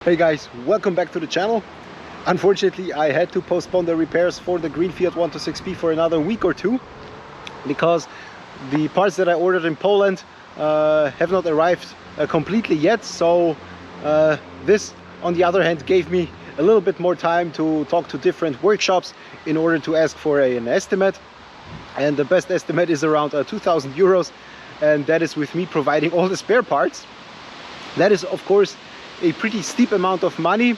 Hey guys, welcome back to the channel. Unfortunately, I had to postpone the repairs for the green Fiat 126P for another week or two because the parts that I ordered in Poland have not arrived completely yet. So this, on the other hand, gave me a little bit more time to talk to different workshops in order to ask for an estimate. And the best estimate is around 2,000 euros, and that is with me providing all the spare parts. That is, of course, a pretty steep amount of money,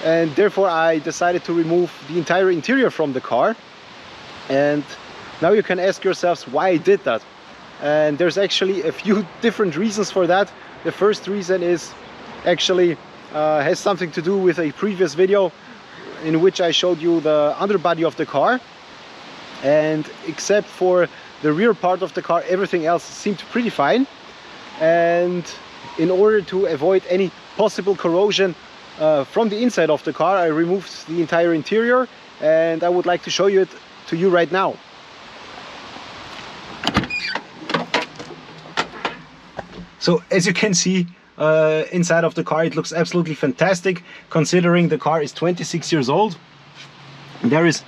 and therefore I decided to remove the entire interior from the car. And now you can ask yourselves why I did that, and there's actually a few different reasons for that. The first reason is actually has something to do with a previous video in which I showed you the underbody of the car, and except for the rear part of the car, everything else seemed pretty fine. And in order to avoid any possible corrosion from the inside of the car, I removed the entire interior, and I would like to show it to you right now. So as you can see, inside of the car, it looks absolutely fantastic considering the car is 26 years old. There is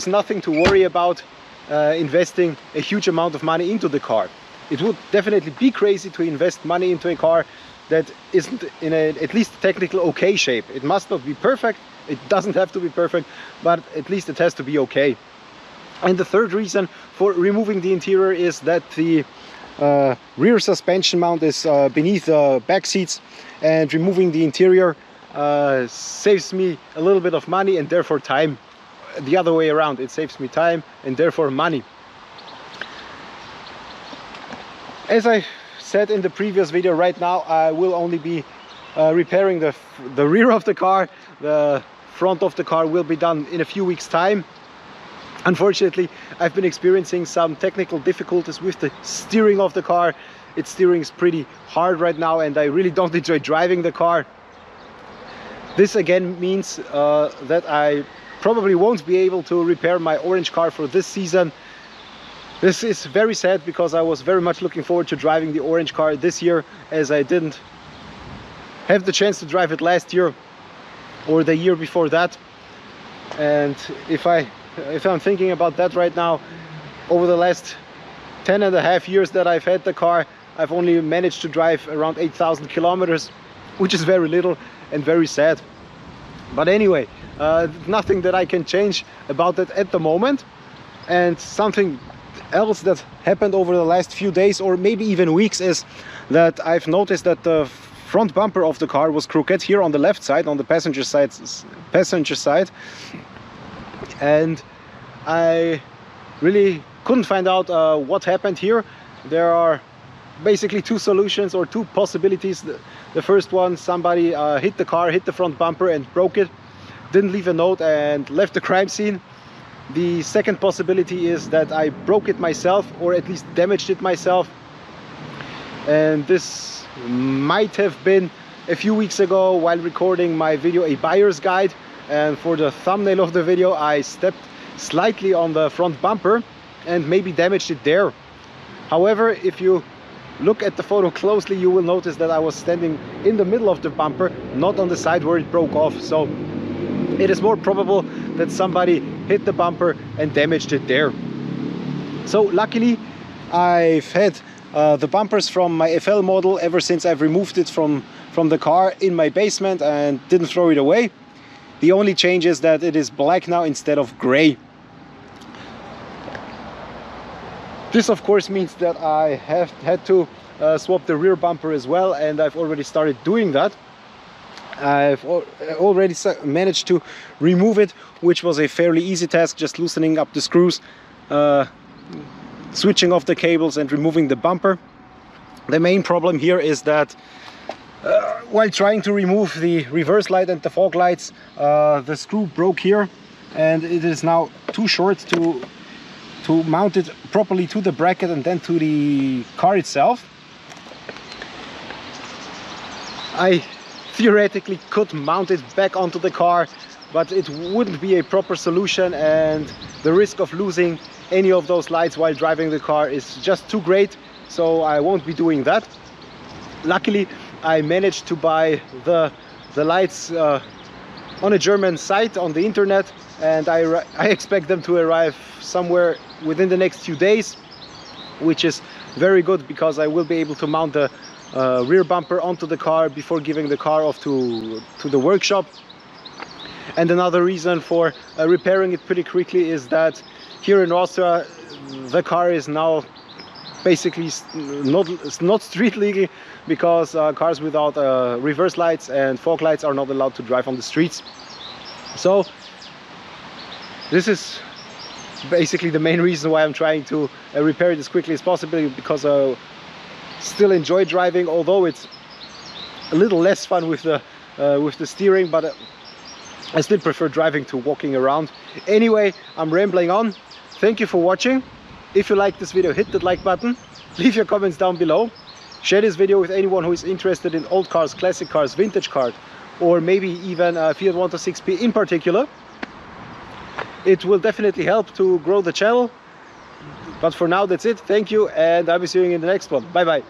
nothing to worry about investing a huge amount of money into the car. It would definitely be crazy to invest money into a car that isn't in at least technical okay shape. It must not be perfect, it doesn't have to be perfect, but at least it has to be okay. And the third reason for removing the interior is that the rear suspension mount is beneath the back seats, and removing the interior saves me a little bit of money and therefore time. The other way around, it saves me time and therefore money. As I said in the previous video, right now I will only be repairing the rear of the car. The front of the car will be done in a few weeks' time. Unfortunately, I've been experiencing some technical difficulties with the steering of the car. Its steering is pretty hard right now, and I really don't enjoy driving the car. This again means that I probably won't be able to repair my orange car for this season. This is very sad because I was very much looking forward to driving the orange car this year, as I didn't have the chance to drive it last year or the year before that. And if I'm thinking about that right now, over the last 10.5 years that I've had the car, I've only managed to drive around 8,000 kilometers, which is very little and very sad. But anyway, nothing that I can change about that at the moment. And something else that happened over the last few days or maybe even weeks is that I've noticed that the front bumper of the car was crooked here on the left side, on the passenger side, and I really couldn't find out what happened here. There are basically two solutions or two possibilities. The first one, somebody hit the car, hit the front bumper and broke it, didn't leave a note and left the crime scene. The second possibility is that I broke it myself, or at least damaged it myself. And this might have been a few weeks ago while recording my video, A Buyer's Guide. And for the thumbnail of the video, I stepped slightly on the front bumper and maybe damaged it there. However, if you look at the photo closely, you will notice that I was standing in the middle of the bumper, not on the side where it broke off. So it is more probable that somebody hit the bumper and damaged it there. So luckily, I've had the bumpers from my FL model ever since I've removed it from the car in my basement and didn't throw it away. The only change is that it is black now instead of gray. This of course means that I have had to swap the rear bumper as well, and I've already started doing that. I've already managed to remove it, which was a fairly easy task, just loosening up the screws, switching off the cables and removing the bumper. The main problem here is that while trying to remove the reverse light and the fog lights, the screw broke here, and it is now too short to mount it properly to the bracket and then to the car itself. I theoretically could mount it back onto the car, but it wouldn't be a proper solution, and the risk of losing any of those lights while driving the car is just too great, so I won't be doing that. Luckily, I managed to buy the lights on a German site on the internet, and I expect them to arrive somewhere within the next few days, which is very good because I will be able to mount the rear bumper onto the car before giving the car off to the workshop. And another reason for repairing it pretty quickly is that here in Austria the car is now basically not street legal, because cars without reverse lights and fog lights are not allowed to drive on the streets. So this is basically the main reason why I'm trying to repair it as quickly as possible, because I still enjoy driving, although it's a little less fun with the steering, but I still prefer driving to walking around. Anyway, I'm rambling on. Thank you for watching. If you like this video, hit that like button, leave your comments down below, share this video with anyone who is interested in old cars, classic cars, vintage cars, or maybe even Fiat 126P in particular. It will definitely help to grow the channel. But for now, that's it. Thank you, and I'll be seeing you in the next one. Bye bye.